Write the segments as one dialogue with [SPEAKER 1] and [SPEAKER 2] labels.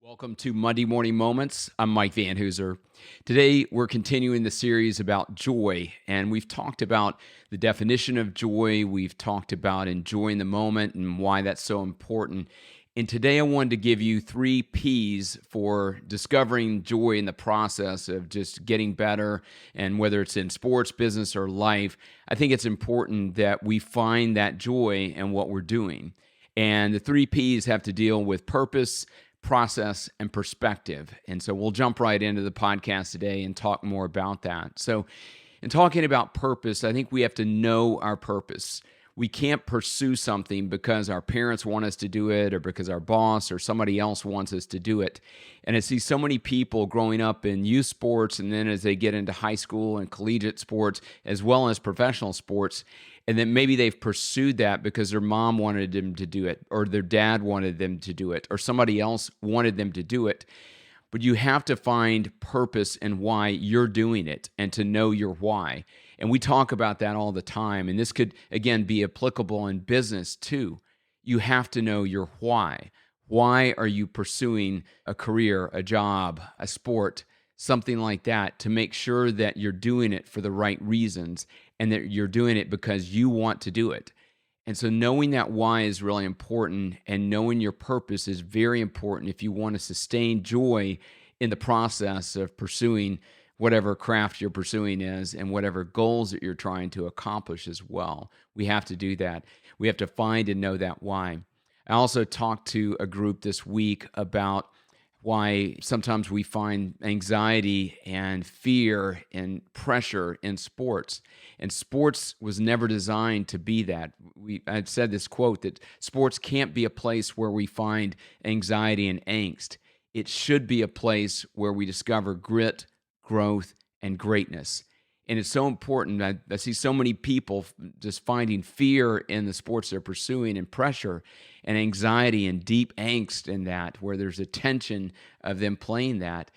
[SPEAKER 1] Welcome to Monday Morning Moments. I'm Mike Van Hoozer. Today, we're continuing the series about joy, and we've talked about the definition of joy. We've talked about enjoying the moment and why that's so important. And today, I wanted to give you 3 P's for discovering joy in the process of just getting better. And whether it's in sports, business, or life, I think it's important that we find that joy in what we're doing. And the 3 P's have to deal with purpose, process, and perspective. And so we'll jump right into the podcast today and talk more about that. So, in talking about purpose, I think we have to know our purpose. We can't pursue something because our parents want us to do it or because our boss or somebody else wants us to do it. And I see so many people growing up in youth sports, and then as they get into high school and collegiate sports, as well as professional sports, and then maybe they've pursued that because their mom wanted them to do it, or their dad wanted them to do it, or somebody else wanted them to do it. But you have to find purpose in why you're doing it and to know your why. And we talk about that all the time. And this could, again, be applicable in business too. You have to know your why. Why are you pursuing a career, a job, a sport, something like that, to make sure that you're doing it for the right reasons and that you're doing it because you want to do it. And so knowing that why is really important, and knowing your purpose is very important if you want to sustain joy in the process of pursuing whatever craft you're pursuing is and whatever goals that you're trying to accomplish as well. We have to do that. We have to find and know that why. I also talked to a group this week about why sometimes we find anxiety and fear and pressure in sports. And sports was never designed to be that. I've said this quote that sports can't be a place where we find anxiety and angst. It should be a place where we discover grit, growth, and greatness. And it's so important. I see so many people just finding fear in the sports they're pursuing, and pressure and anxiety and deep angst in that, where there's a tension of them playing that.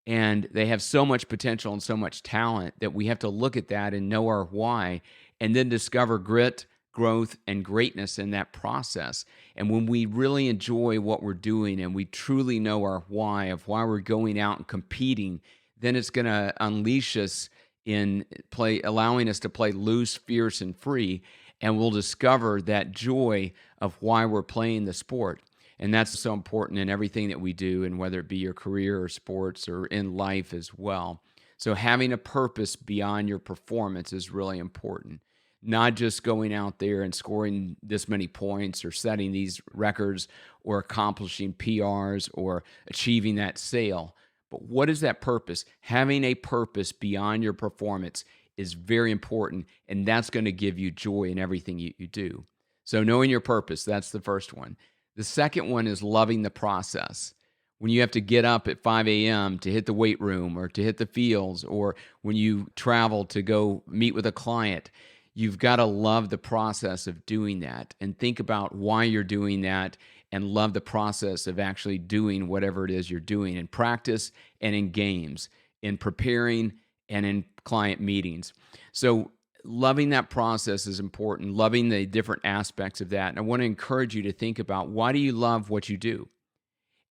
[SPEAKER 1] And they have so much potential and so much talent that we have to look at that and know our why, and then discover grit, growth, and greatness in that process. And when we really enjoy what we're doing and we truly know our why of why we're going out and competing, then it's going to unleash us in play, allowing us to play loose, fierce, and free. And we'll discover that joy of why we're playing the sport. And that's so important in everything that we do, and whether it be your career or sports or in life as well. So having a purpose beyond your performance is really important. Not just going out there and scoring this many points or setting these records or accomplishing PRs or achieving that sale. But what is that purpose? Having a purpose beyond your performance is very important, and that's going to give you joy in everything you do. So knowing your purpose, that's the first one. The second one is loving the process. When you have to get up at 5 a.m. to hit the weight room or to hit the fields, or when you travel to go meet with a client, you've got to love the process of doing that and think about why you're doing that, and love the process of actually doing whatever it is you're doing in practice and in games, in preparing and in client meetings. So loving that process is important, loving the different aspects of that. And I want to encourage you to think about, why do you love what you do?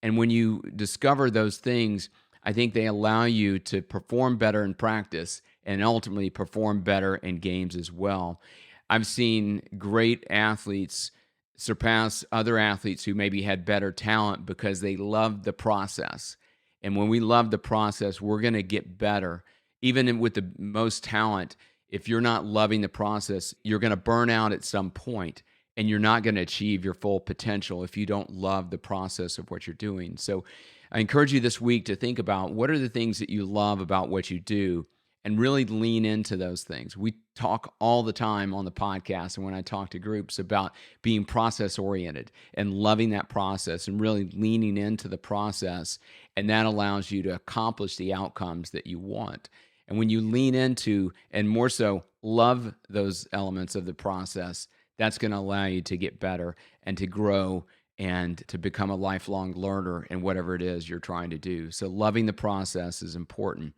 [SPEAKER 1] And when you discover those things, I think they allow you to perform better in practice and ultimately perform better in games as well. I've seen great athletes surpass other athletes who maybe had better talent because they loved the process. And when we love the process, we're going to get better. Even with the most talent, if you're not loving the process, you're going to burn out at some point, and you're not going to achieve your full potential if you don't love the process of what you're doing. So I encourage you this week to think about, what are the things that you love about what you do, and really lean into those things. We talk all the time on the podcast, and when I talk to groups, about being process oriented and loving that process and really leaning into the process. And that allows you to accomplish the outcomes that you want. And when you lean into, and more so, love those elements of the process, that's going to allow you to get better and to grow and to become a lifelong learner in whatever it is you're trying to do. So loving the process is important.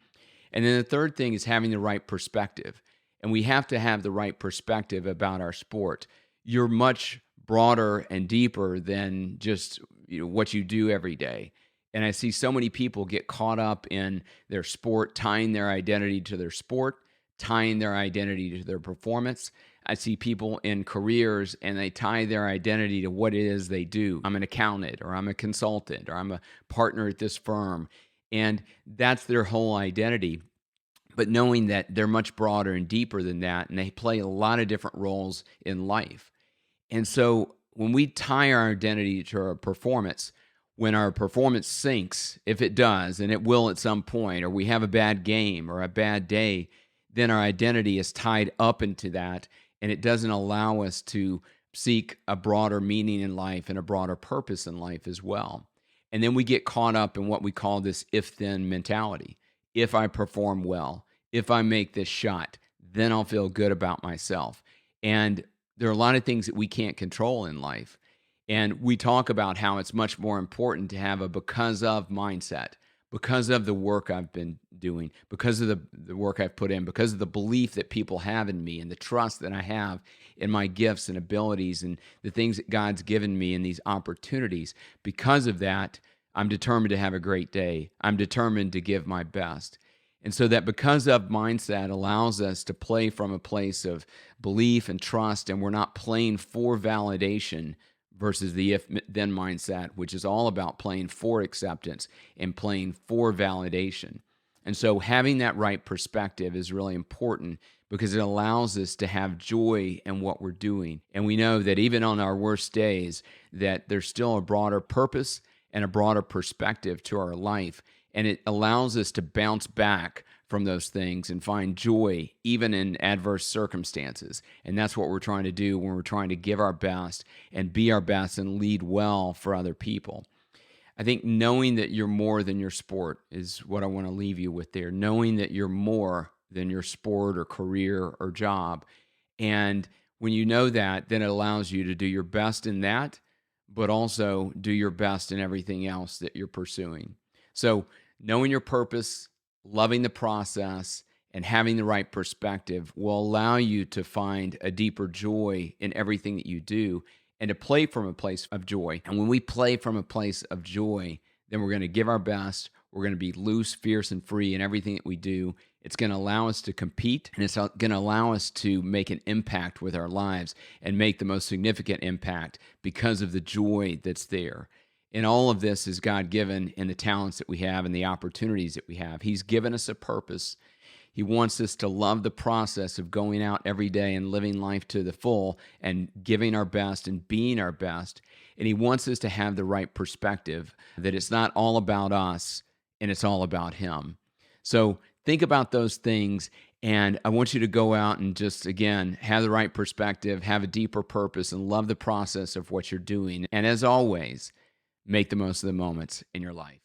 [SPEAKER 1] And then the third thing is having the right perspective. And we have to have the right perspective about our sport. You're much broader and deeper than just what you do every day. And I see so many people get caught up in their sport, tying their identity to their sport, tying their identity to their performance. I see people in careers and they tie their identity to what it is they do. I'm an accountant, or I'm a consultant, or I'm a partner at this firm. And that's their whole identity. But knowing that they're much broader and deeper than that, and they play a lot of different roles in life. And so when we tie our identity to our performance, when our performance sinks, if it does, and it will at some point, or we have a bad game or a bad day, then our identity is tied up into that, and it doesn't allow us to seek a broader meaning in life and a broader purpose in life as well. And then we get caught up in what we call this if-then mentality. If I perform well, if I make this shot, then I'll feel good about myself. And there are a lot of things that we can't control in life. And we talk about how it's much more important to have a because of mindset, because of the work I've been doing, because of the work I've put in, because of the belief that people have in me and the trust that I have in my gifts and abilities and the things that God's given me and these opportunities. Because of that, I'm determined to have a great day. I'm determined to give my best. And so that because of mindset allows us to play from a place of belief and trust, and we're not playing for validation versus the if-then mindset, which is all about playing for acceptance and playing for validation. And so having that right perspective is really important because it allows us to have joy in what we're doing. And we know that even on our worst days, that there's still a broader purpose and a broader perspective to our life. And it allows us to bounce back from those things and find joy even in adverse circumstances. And that's what we're trying to do when we're trying to give our best and be our best and lead well for other people. I think knowing that you're more than your sport is what I want to leave you with there. Knowing that you're more than your sport or career or job. And when you know that, then it allows you to do your best in that, but also do your best in everything else that you're pursuing. So knowing your purpose, loving the process, and having the right perspective will allow you to find a deeper joy in everything that you do and to play from a place of joy. And when we play from a place of joy, then we're going to give our best. We're going to be loose, fierce, and free in everything that we do. It's going to allow us to compete, and it's going to allow us to make an impact with our lives and make the most significant impact because of the joy that's there. And all of this is God-given in the talents that we have and the opportunities that we have. He's given us a purpose. He wants us to love the process of going out every day and living life to the full and giving our best and being our best. And he wants us to have the right perspective, that it's not all about us and it's all about him. So think about those things, and I want you to go out and just, again, have the right perspective, have a deeper purpose, and love the process of what you're doing. And as always, make the most of the moments in your life.